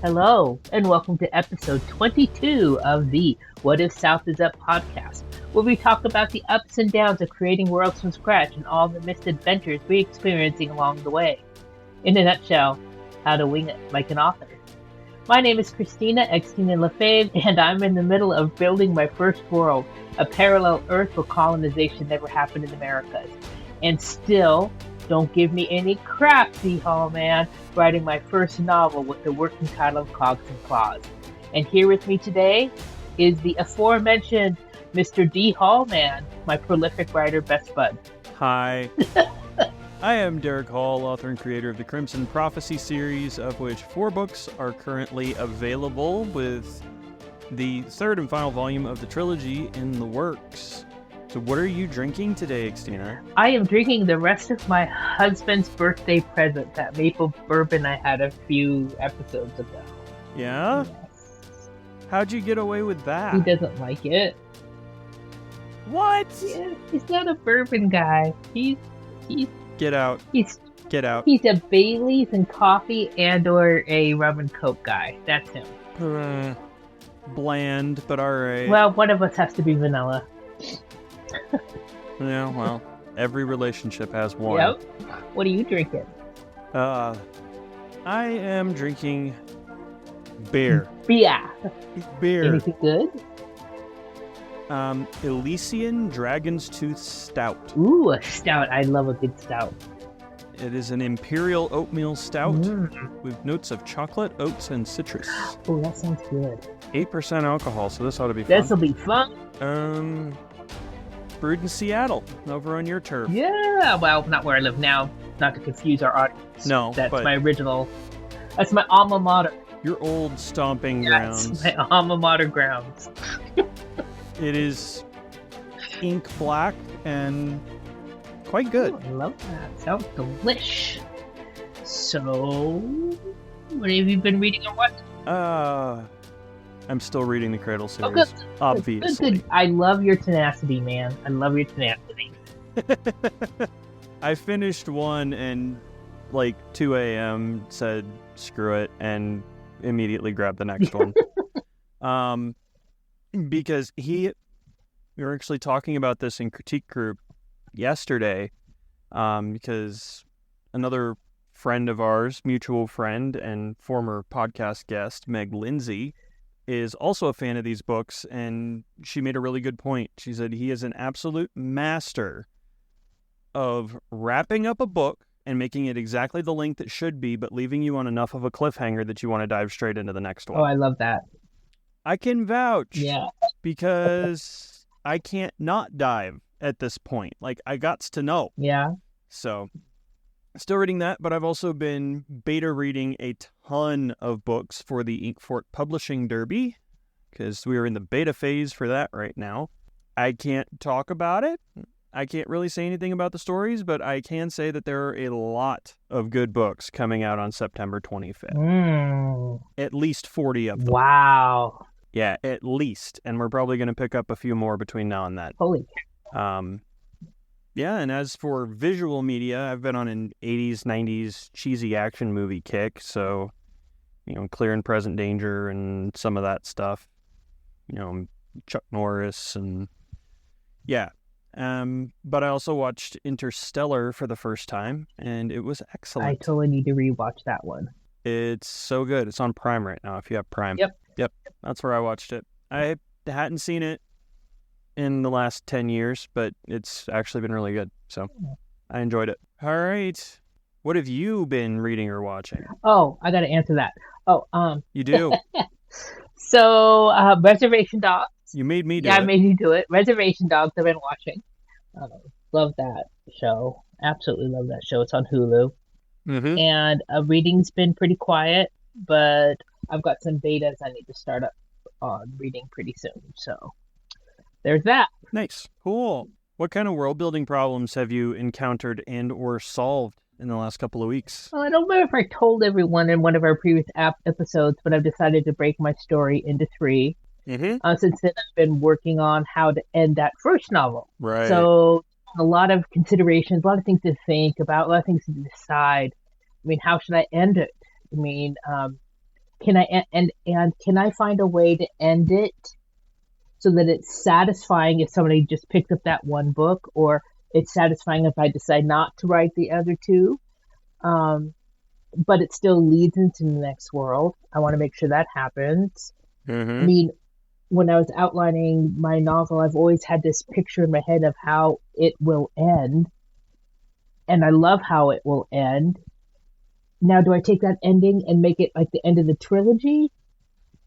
Hello, and welcome to episode 22 of the What If South is Up podcast, where we talk about the ups and downs of creating worlds from scratch and all the misadventures we're experiencing along the way. In a nutshell, how to wing it like an author. My name is Xtina Lefebvre, and I'm in the middle of building my first world, a parallel Earth where colonization never happened in the Americas. And still, don't give me any crap, D. Hall Man, writing my first novel with the working title of Cogs and Claws. And here with me today is the aforementioned Mr. D. Hall Man, my prolific writer best bud. Hi. I am Derrick Hall, author and creator of the Crimson Prophecy series, of which 4 books are currently available, with the third and final volume of the trilogy in the works. So what are you drinking today, Xtina? I am drinking the rest of my husband's birthday present, that maple bourbon I had a few episodes ago. Yeah? Yes. How'd you get away with that? He doesn't like it. What? Yeah, he's not a bourbon guy. He's Get out. Get out. He's a Bailey's and coffee and or a rum and coke guy. That's him. Bland, but alright. Well, one of us has to be vanilla. Yeah, well, every relationship has one. Yep. What are you drinking? I am drinking beer. Beer. Beer. Anything good? Elysian Dragon's Tooth Stout. Ooh, a stout. I love a good stout. It is an imperial oatmeal stout with notes of chocolate, oats, and citrus. Oh, that sounds good. 8% alcohol, so this ought to be fun. This'll be fun. Brewed in Seattle, over on your turf. Yeah, well, not where I live now. Not to confuse our audience. No, That's but my original. That's my alma mater. your old stomping That's grounds. my alma mater grounds. It is ink black and quite good. Ooh, I love that. Sounds delish. So, what have you been reading or what? I'm still reading the Cradle series, good. obviously. Good. I love your tenacity, man. I love your tenacity. I finished one and, 2 a.m. said, screw it, and immediately grabbed the next one. Because we were actually talking about this in critique group yesterday, because another friend of ours, mutual friend and former podcast guest, Meg Lindsay, is also a fan of these books, and she made a really good point. She said he is an absolute master of wrapping up a book and making it exactly the length it should be, but leaving you on enough of a cliffhanger that you want to dive straight into the next one. Oh, I love that. I can vouch. Yeah. Because I can't not dive at this point. I gots to know. Yeah. So, still reading that, but I've also been beta reading a ton of books for the Inkfort Publishing Derby, because we are in the beta phase for that right now. I can't talk about it. I can't really say anything about the stories, but I can say that there are a lot of good books coming out on September 25th. At least 40 of them. Wow. Yeah, at least. And we're probably going to pick up a few more between now and then. Holy Yeah, and as for visual media, I've been on an 80s, 90s cheesy action movie kick, so, Clear and Present Danger and some of that stuff. Chuck Norris and, yeah. But I also watched Interstellar for the first time, and it was excellent. I totally need to rewatch that one. It's so good. It's on Prime right now, if you have Prime. Yep. That's where I watched it. I hadn't seen it in the last 10 years, but it's actually been really good, so I enjoyed it. All right. What have you been reading or watching? Oh, I got to answer that. You do? So, Reservation Dogs. You made me do it. Yeah, I made you do it. Reservation Dogs I've been watching. Love that show. Absolutely love that show. It's on Hulu. Mm-hmm. And reading's been pretty quiet, but I've got some betas I need to start up on reading pretty soon. So there's that. Nice. Cool. What kind of world-building problems have you encountered and or solved in the last couple of weeks? Well, I don't know if I told everyone in one of our previous episodes, but I've decided to break my story into 3. Mm-hmm. Since then, I've been working on how to end that first novel. Right. So a lot of considerations, a lot of things to think about, a lot of things to decide. I mean, how should I end it? I mean, can I and can I find a way to end it so that it's satisfying if somebody just picks up that one book, or it's satisfying if I decide not to write the other two, um, but it still leads into the next world. I want to make sure that happens. I Mm-hmm. mean, when I was outlining my novel, I've always had this picture in my head of how it will end, and I love how it will end. Now, do I take that ending and make it like the end of the trilogy?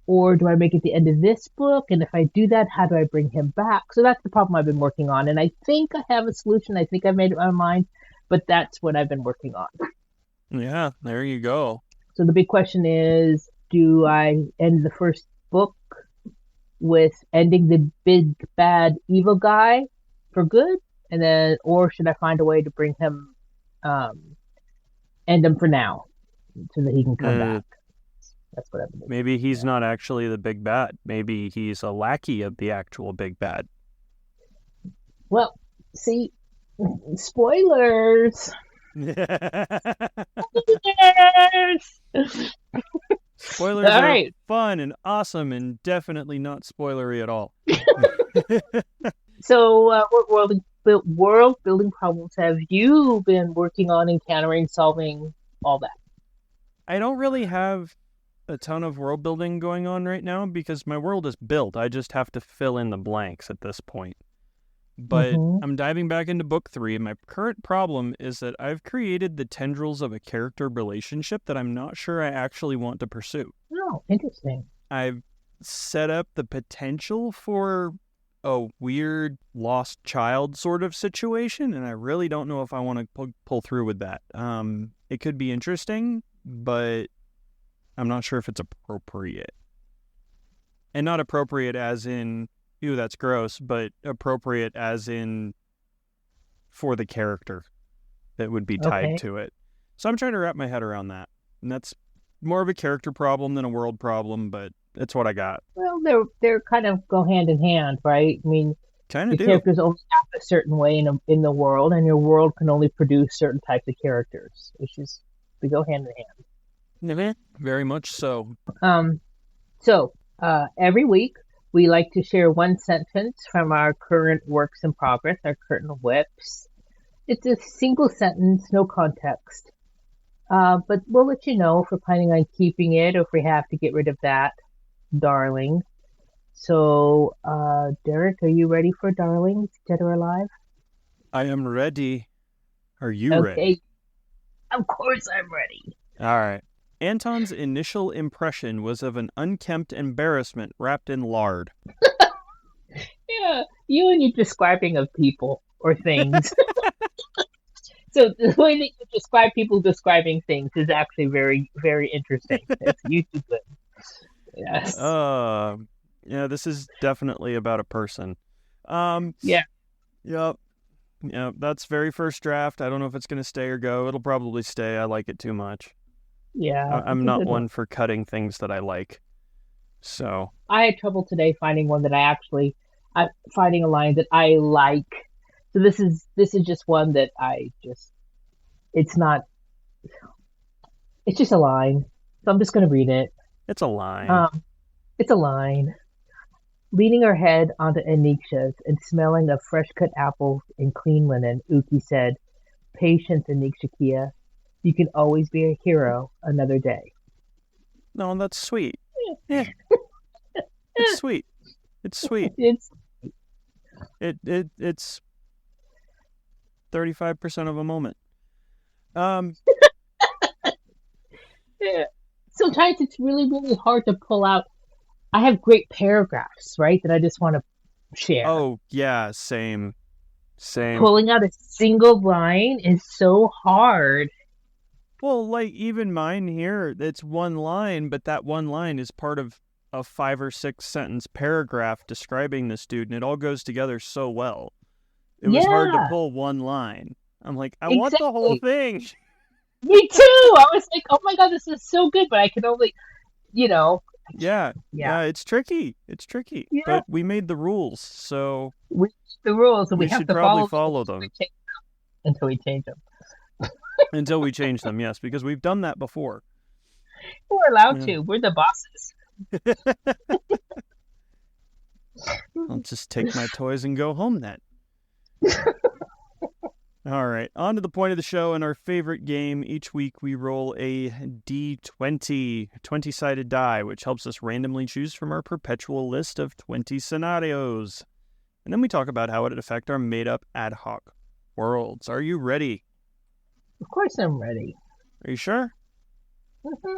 Or do I make it the end of this book? And if I do that, how do I bring him back? So that's the problem I've been working on. And I think I have a solution. I think I've made up my mind, but that's what I've been working on. Yeah, there you go. So the big question is, do I end the first book with ending the big bad evil guy for good? And then, or should I find a way to bring him, um, end him for now so that he can come Uh, back? That's what I've been doing. Maybe he's Yeah. not actually the big bad. Maybe he's a lackey of the actual big bad. Well, see, spoilers. Spoilers. Spoilers All are right. fun and awesome and definitely not spoilery at all. So, what world building problems have you been working on, encountering, solving, all that? I don't really have a ton of world building going on right now because my world is built. I just have to fill in the blanks at this point. But Mm-hmm. I'm diving back into book 3, and my current problem is that I've created the tendrils of a character relationship that I'm not sure I actually want to pursue. Oh, interesting. I've set up the potential for a weird lost child sort of situation, and I really don't know if I want to pull through with that. It could be interesting, but I'm not sure if it's appropriate. And not appropriate as in, ew, that's gross, but appropriate as in for the character that would be tied Okay. to it. So I'm trying to wrap my head around that. And that's more of a character problem than a world problem, but it's what I got. Well, they're kind of go hand in hand, right? I mean, Kind of your do. characters only act a certain way in the world, and your world can only produce certain types of characters, which is they go hand in Very much so. hand. So every week we like to share one sentence from our current works in progress, our current whips. It's a single sentence, no context. But we'll let you know if we're planning on keeping it or if we have to get rid of that, darling. So, Derrick, are you ready for Darlings, Dead or Alive? I am ready. Are you ready? Okay, of course I'm ready. All right. Anton's initial impression was of an unkempt embarrassment wrapped in lard. Yeah, you and your describing of people or things. So the way that you describe people describing things is actually very, very interesting. It's you do good. Yes. Yeah, this is definitely about a person. Yeah. Yep. Yeah, that's very first draft. I don't know if it's going to stay or go. It'll probably stay. I like it too much. Yeah. It's I'm a not good one. one for cutting things that I like. So, I had trouble today finding one that I finding a line that I like. So this is just one that I just it's not it's just a line. So I'm just gonna read it. it's a line. Um, it's a line. Leaning her head onto Anisha's and smelling of fresh cut apples and clean linen, Uki said, "Patience, Anisha Kia. You can always be a hero another day." No, that's sweet. Yeah, it's sweet. It's sweet. It's It's 35% of a moment. Um, yeah. Sometimes it's really, really hard to pull out. I have great paragraphs, right, that I just want to share. oh yeah, same. Pulling out a single line is so hard. Well, like even mine here, it's one line, but that one line is part of a 5 or 6 sentence paragraph describing this dude, and it all goes together so well. It was hard to Yeah, pull one line. I'm like, I want the whole exactly. thing. Me too. I was like, oh my God, this is so good, but I can only, you know, Yeah, yeah, yeah, it's tricky. It's tricky, yeah. but we made the rules, so We the rules and we we have should to probably follow them follow them until we change them. until we change them. Yes, because we've done that before. We're allowed Yeah. to. We're the bosses. I'll just take my toys and go home then. All right, on to the point of the show and our favorite game. Each week we roll a d20, 20-sided die, which helps us randomly choose from our perpetual list of 20 scenarios. And then we talk about how it would affect our made-up ad hoc worlds. Are you ready? Of course I'm ready. Are you sure? Mm-hmm.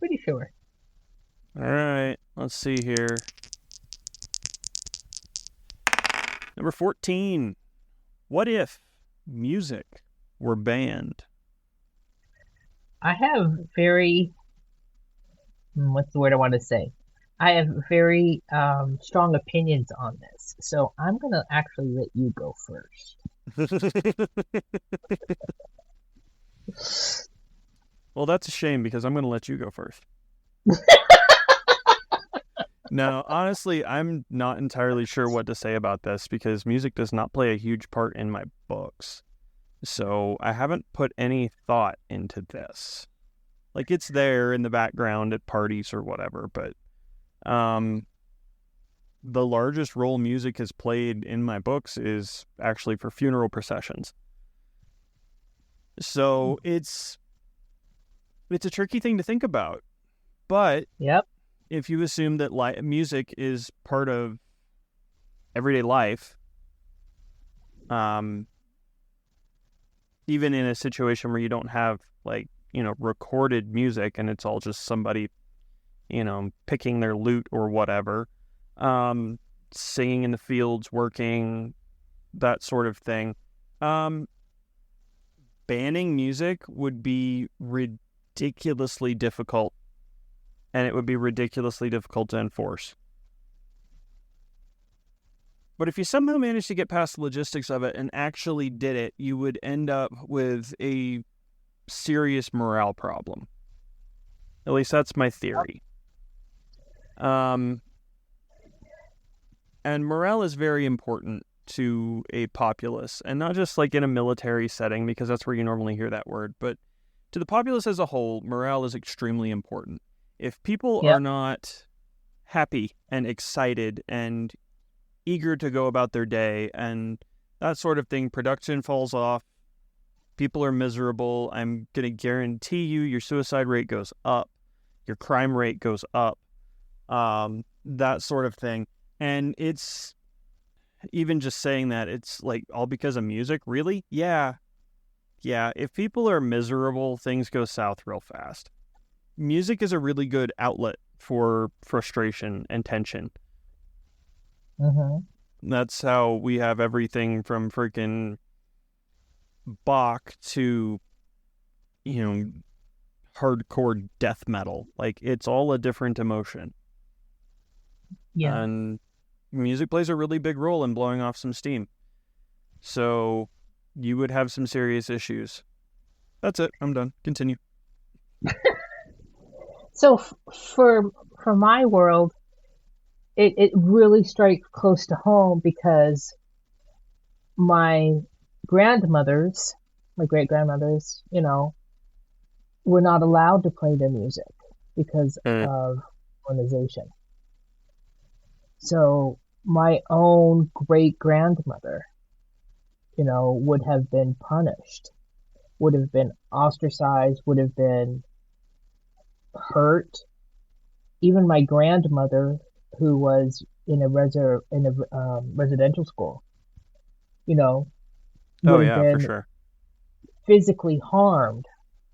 Pretty sure. All right, let's see here. Number 14. What if music were banned? I have very, what's the word I want to say? I have very strong opinions on this. So I'm going to actually let you go first. Well, that's a shame because I'm going to let you go first. No, honestly, I'm not entirely sure what to say about this because music does not play a huge part in my books. So I haven't put any thought into this. Like, it's there in the background at parties or whatever, but the largest role music has played in my books is actually for funeral processions. So it's a tricky thing to think about. But Yep. if you assume that music is part of everyday life, even in a situation where you don't have recorded music and it's all just somebody, picking their lute or whatever, singing in the fields, working, that sort of thing, banning music would be ridiculously difficult. And it would be ridiculously difficult to enforce. But if you somehow managed to get past the logistics of it and actually did it, you would end up with a serious morale problem. At least that's my theory. And morale is very important to a populace, and not just like in a military setting, because that's where you normally hear that word, but to the populace as a whole, morale is extremely important. If people are not happy and excited and eager to go about their day and that sort of thing, production falls off, people are miserable, I'm going to guarantee you your suicide rate goes up, your crime rate goes up, that sort of thing. And it's even just saying that, it's like all because of music, really? Yeah. If people are miserable, things go south real fast. Music is a really good outlet for frustration and tension. Mm-hmm. That's how we have everything from freaking Bach to, hardcore death metal. Like, it's all a different emotion. Yeah. And music plays a really big role in blowing off some steam. So you would have some serious issues. That's it. I'm done. Continue. So for my world, it really strikes close to home because my grandmothers, my great grandmothers, were not allowed to play their music because of colonization. So my own great grandmother, would have been punished, would have been ostracized, would have been hurt. Even my grandmother, who was in a residential school, would have for been sure. physically harmed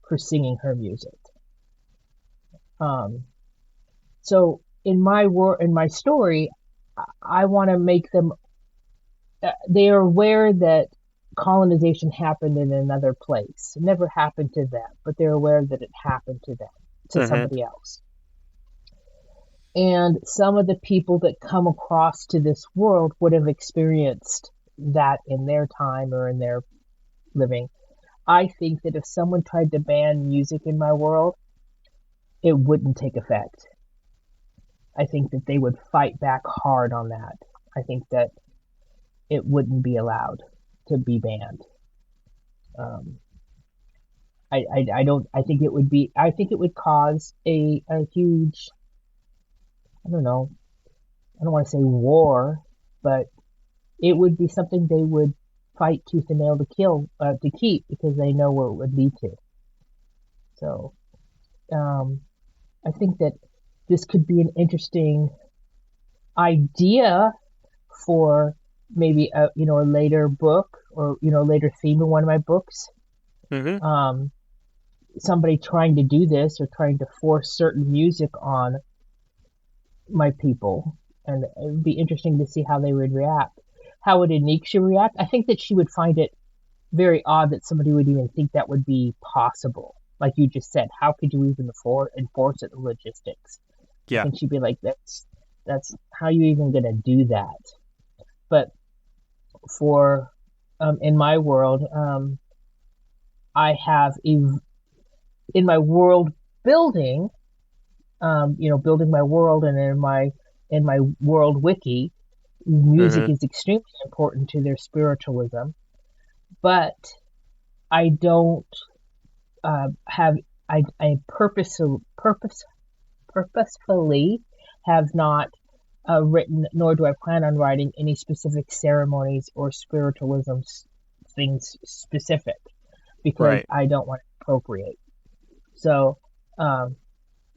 for singing her music. So in my story, I want to make them. They are aware that colonization happened in another place. It never happened to them, but they're aware that it happened to them, to somebody else. And some of the people that come across to this world would have experienced that in their time or in their living. I think that if someone tried to ban music in my world, it wouldn't take effect. I think that they would fight back hard on that. I think that it wouldn't be allowed to be banned. I don't, I think it would cause a huge, I don't know, I don't want to say war, but it would be something they would fight tooth and nail to keep because they know where it would lead to. So, um, I think that this could be an interesting idea for maybe a later book or later theme in one of my books. Mm-hmm. Um, Somebody trying to do this or trying to force certain music on my people, and it would be interesting to see how they would react. How would Anisha react? I think that she would find it very odd that somebody would even think that would be possible. Like you just said, how could you even enforce it? Logistics. I Yeah. think she'd be like, that's how you even gonna do that? But for in my world, I have in my world building, building my world, and in my world wiki, music Mm-hmm. is extremely important to their spiritualism. But I don't have I purposefully have not written, nor do I plan on writing any specific ceremonies or spiritualism things specific because Right. I don't want to appropriate. So um,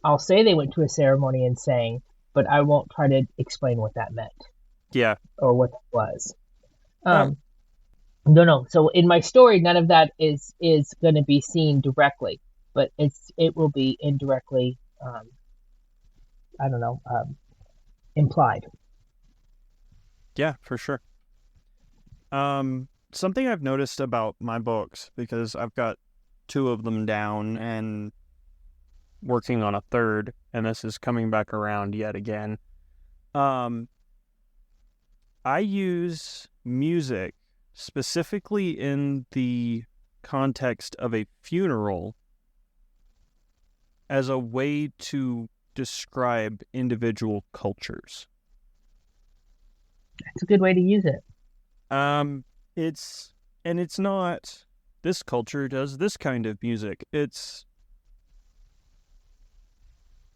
I'll say they went to a ceremony and sang, but I won't try to explain what that meant Yeah. or what that was. Uh, Um, no. So in my story, none of that is going to be seen directly, but it will be indirectly. I don't know, implied. yeah, for sure. Something I've noticed about my books, because I've got two of them down and working on a third, and this is coming back around yet again. Um, I use music specifically in the context of a funeral as a way to describe individual cultures. It's a good way to use it. Um, it's not this culture does this kind of music. It's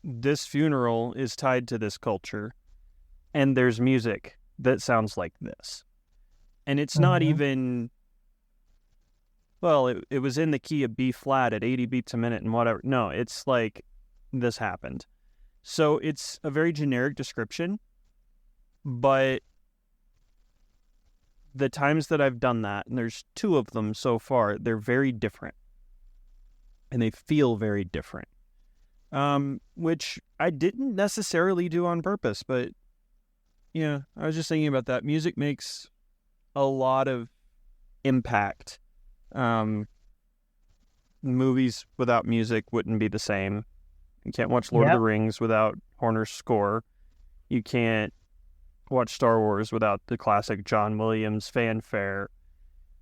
this funeral is tied to this culture, and there's music that sounds like this. And it's not Hmm. even, well, it was in the key of B flat at 80 beats a minute and whatever. No, it's like this happened. So it's a very generic description, but the times that I've done that, and there's two of them so far, they're very different and they feel very different. Which I didn't necessarily do on purpose, but yeah, I was just thinking about that. Music makes a lot of impact. Um, Movies without music wouldn't be the same. You can't watch Lord of the Yep. Rings without Horner's score. You can't watch Star Wars without the classic John Williams fanfare.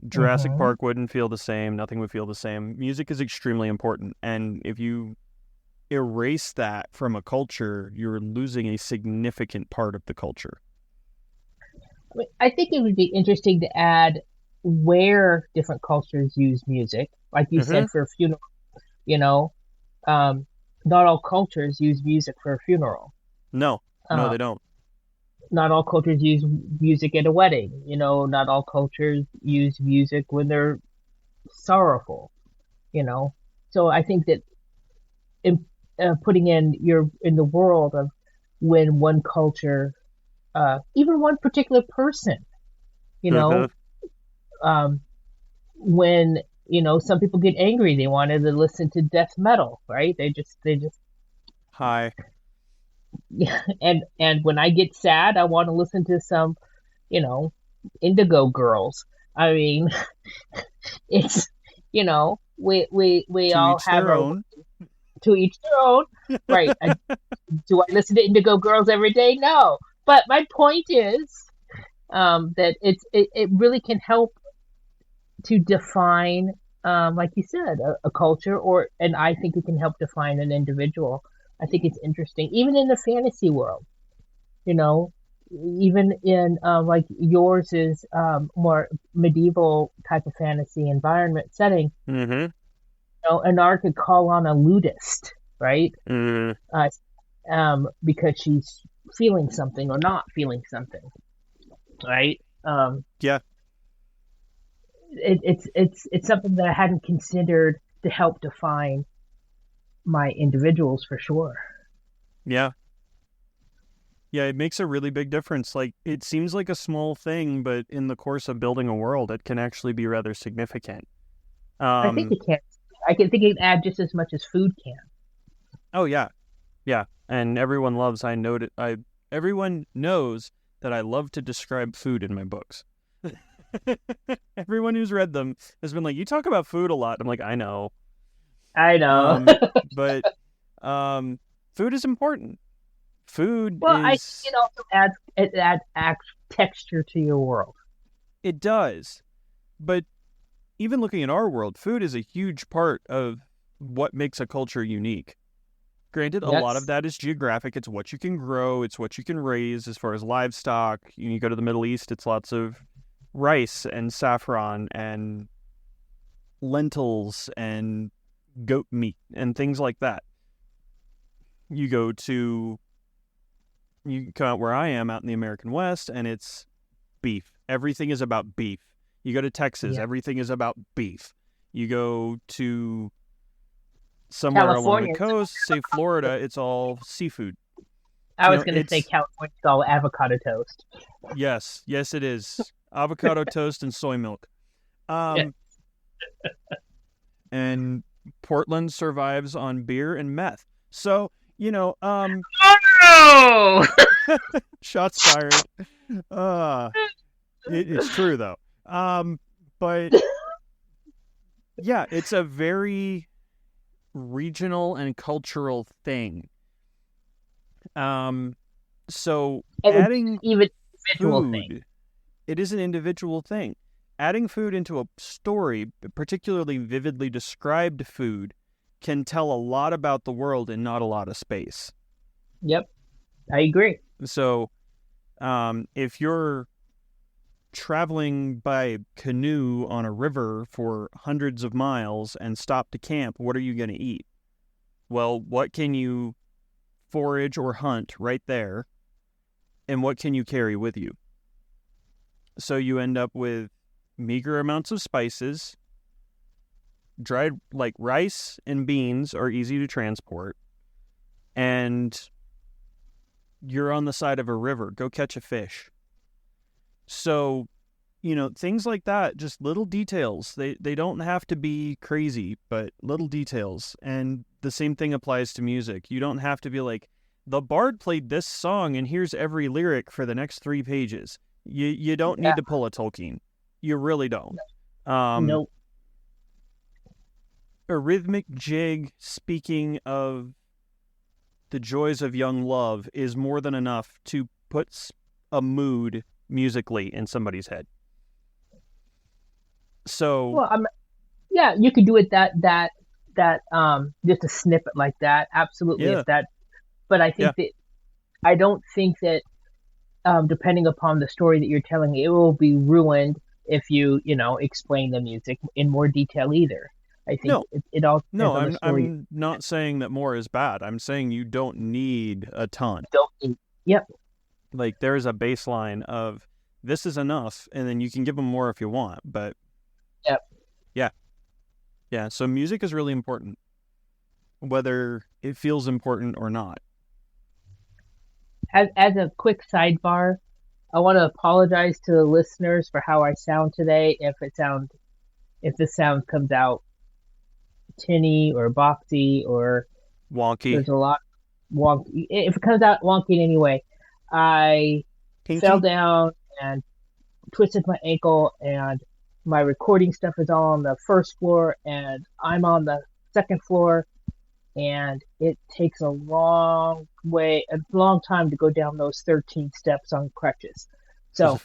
Jurassic Hmm. Park wouldn't feel the same. Nothing would feel the same. Music is extremely important. And if you erase that from a culture, you're losing a significant part of the culture. I think it would be interesting to add where different cultures use music. Like you Mm-hmm. said, for a funeral, you know, um, not all cultures use music for a funeral. No, no, Uh, they don't. Not all cultures use music at a wedding. Not all cultures use music when they're sorrowful. You know, so I think that in, putting in the world of when one culture, even one particular person, you Mm-hmm. know, um, when some people get angry, they wanted to listen to death metal, right? They just Hi. and when I get sad, I want to listen to some, you know, Indigo Girls. I mean, it's we To all each have their our own. to each their own, right? Do I listen to Indigo Girls every day? No, but my point is that it really can help to define, like you said, a culture, and I think it can help define an individual. I think it's interesting, even in the fantasy world, you know, even in like yours is more medieval type of fantasy environment setting. Mm-hmm. an art could call on a ludist, right? Mm, Uh, because she's feeling something or not feeling something, right? yeah, It's something that I hadn't considered to help define my individuals for sure. yeah. Yeah, it makes a really big difference. Like, it seems like a small thing, but in the course of building a world, it can actually be rather significant. I think Um, it can. I can think it can add just as much as food can. oh yeah, yeah. And everyone knows that I love to describe food in my books. Everyone who's read them has been like, "You talk about food a lot." I'm like, "I know." I know. But um, food is important. Food Well, I think is it also adds texture to your world. it does. But even looking at our world, food is a huge part of what makes a culture unique. Granted, a lot of Yes. that is geographic. It's what you can grow, it's what you can raise as far as livestock. You go to the Middle East, it's lots of rice and saffron and lentils and goat meat and things like that. You come out where I am out in the American West, and it's beef. Everything is about beef. You go to Texas, Yeah. everything is about beef. You go to somewhere along the California. coast, say Florida, it's all seafood. I You was know, going to say it's California's all avocado toast. yes, it is avocado toast and soy milk. Yeah. Um, and Portland survives on beer and meth. So Oh! shots fired. Uh, it's true though. But yeah, it's a very regional and cultural thing. So And it's adding even individual thing. food, it is an individual thing. Adding food into a story, particularly vividly described food, can tell a lot about the world in not a lot of space. Yep, I agree. So, if you're traveling by canoe on a river for hundreds of miles and stop to camp, what are you going to eat? Well, what can you forage or hunt right there? And what can you carry with you? So you end up with meager amounts of spices. Dried, like rice and beans, are easy to transport. And you're on the side of a river. Go catch a fish. So, things like that, just little details. They don't have to be crazy, but little details. And the same thing applies to music. You don't have to be like, the bard played this song and here's every lyric for the next 3 pages. You don't Yeah, need to pull a Tolkien. You really don't. Um, nope. a rhythmic jig, speaking of the joys of young love, is more than enough to put a mood musically in somebody's head. So, Well, yeah, you could do it that just a snippet like that. Absolutely, if yeah, that. But yeah. I don't think that depending upon the story that you're telling, it will be ruined if you explain the music in more detail either. I think No, it all depends no, on the story. I'm not saying that more is bad. I'm saying you don't need a ton. Don't need. Yep. Like, there is a baseline of this is enough, and then you can give them more if you want. But Yep. yeah, yeah. So music is really important, whether it feels important or not. As a quick sidebar, I want to apologize to the listeners for how I sound today. If the sound comes out tinny or boxy or Wonky, there's a lot wonky. If it comes out wonky in any way, I fell pinky. down and twisted my ankle, and my recording stuff is all on the first floor, and I'm on the second floor, and it takes a long time to go down those 13 steps on crutches. So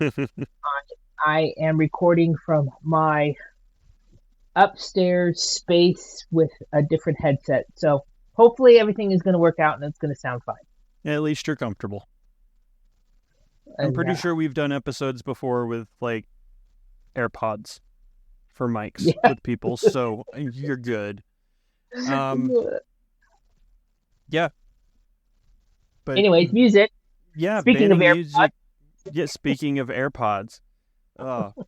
I am recording from my upstairs space with a different headset. So hopefully everything is going to work out and it's going to sound fine. At least you're comfortable. I'm And pretty sure we've done episodes before with like AirPods for mics yeah, with people, so you're good. Um, yeah, but Anyways, music. yeah, Speaking of banning AirPods, music. Yeah, speaking of AirPods,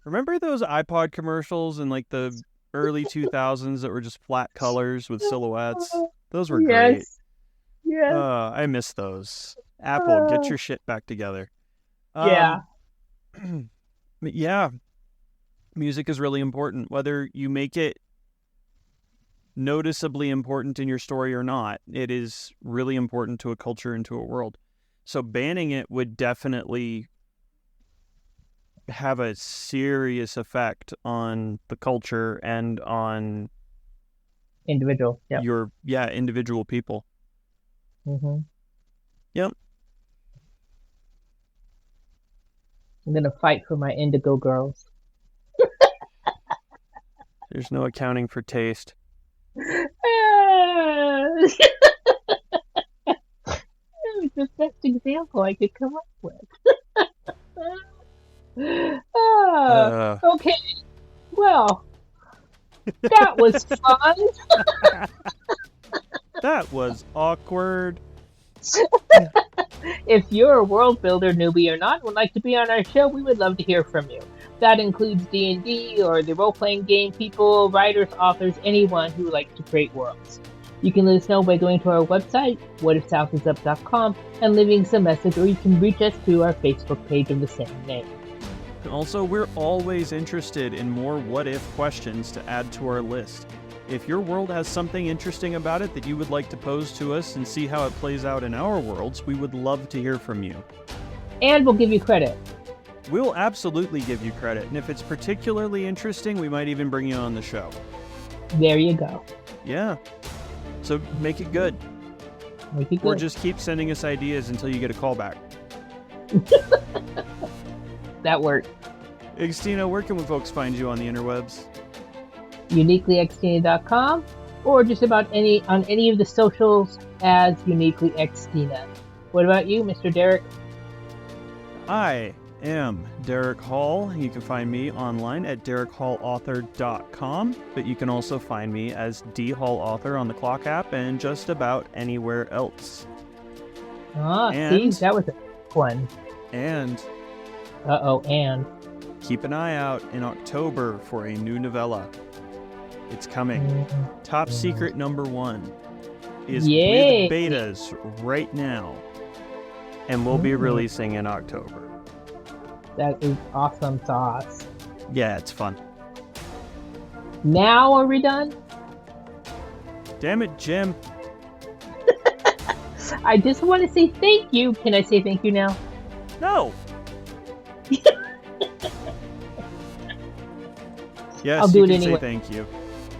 remember those iPod commercials in like the early 2000s that were just flat colors with silhouettes? Those were great. yes, yes, I miss those. Apple, get uh, your shit back together. yeah. Um, but yeah, music is really important. Whether you make it noticeably important in your story or not, it is really important to a culture and to a world. So banning it would definitely have a serious effect on the culture and on Individual. Yep. your individual people. Hmm. Yep. I'm gonna fight for my Indigo girls. There's no accounting for taste. That was the best example I could come up with. Uh, Okay, well, that was fun. that was awkward. If you're a world builder, newbie or not, and would like to be on our show, we would love to hear from you. That includes D&D or the role-playing game people, writers, authors, anyone who likes to create worlds. You can let us know by going to our website, whatifsouthisup.com, and leaving us a message, or you can reach us through our Facebook page of the same name. Also, we're always interested in more what-if questions to add to our list. If your world has something interesting about it that you would like to pose to us and see how it plays out in our worlds, we would love to hear from you. And we'll give you credit. We'll absolutely give you credit, and if it's particularly interesting, we might even bring you on the show. There you go. Yeah. So make it good. Make it good. Or just keep sending us ideas until you get a call back. That worked. Xtina, where can folks find you on the interwebs? uniquelyxtina.com, or just about on any of the socials as uniquelyxtina. What about you, Mr. Derrick? I am Derrick Hall. You can find me online at derrickhallauthor.com, but you can also find me as D Hall Author on the Clock app and just about anywhere else. See, that was a one. And and keep an eye out in October for a new novella. It's coming. Top Secret #1 is with betas right now, and we'll be releasing in October. That is awesome sauce. Yeah, it's fun. Now are we done? Damn it, Jim. I just want to say thank you. Can I say thank you now? No. Yes, I'll do you it can anyway. say thank you.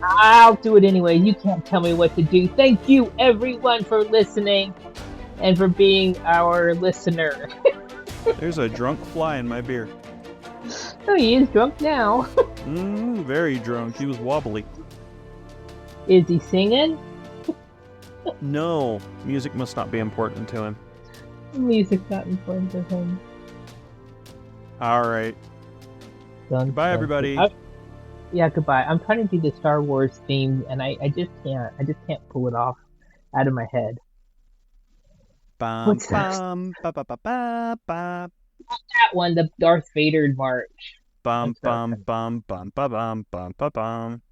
I'll do it anyway. You can't tell me what to do. Thank you, everyone, for listening and for being our listener. There's a drunk fly in my beer. Oh, he is drunk now. Very drunk. He was wobbly. Is he singing? No, music must not be important to him. Music's not important to him. All right. Goodbye, everybody. Yeah, goodbye. I'm trying to do the Star Wars theme, and I just can't. I just can't pull it off out of my head. What's that? That one, the Darth Vader march. Bum bum bum bum bum bum bum bum bum.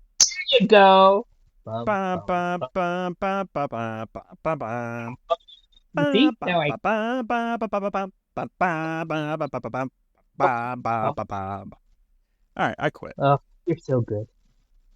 There you go. Bum bum bum bum bum bum bum bum bum. See? Now All right, I quit. Oh, you're so good.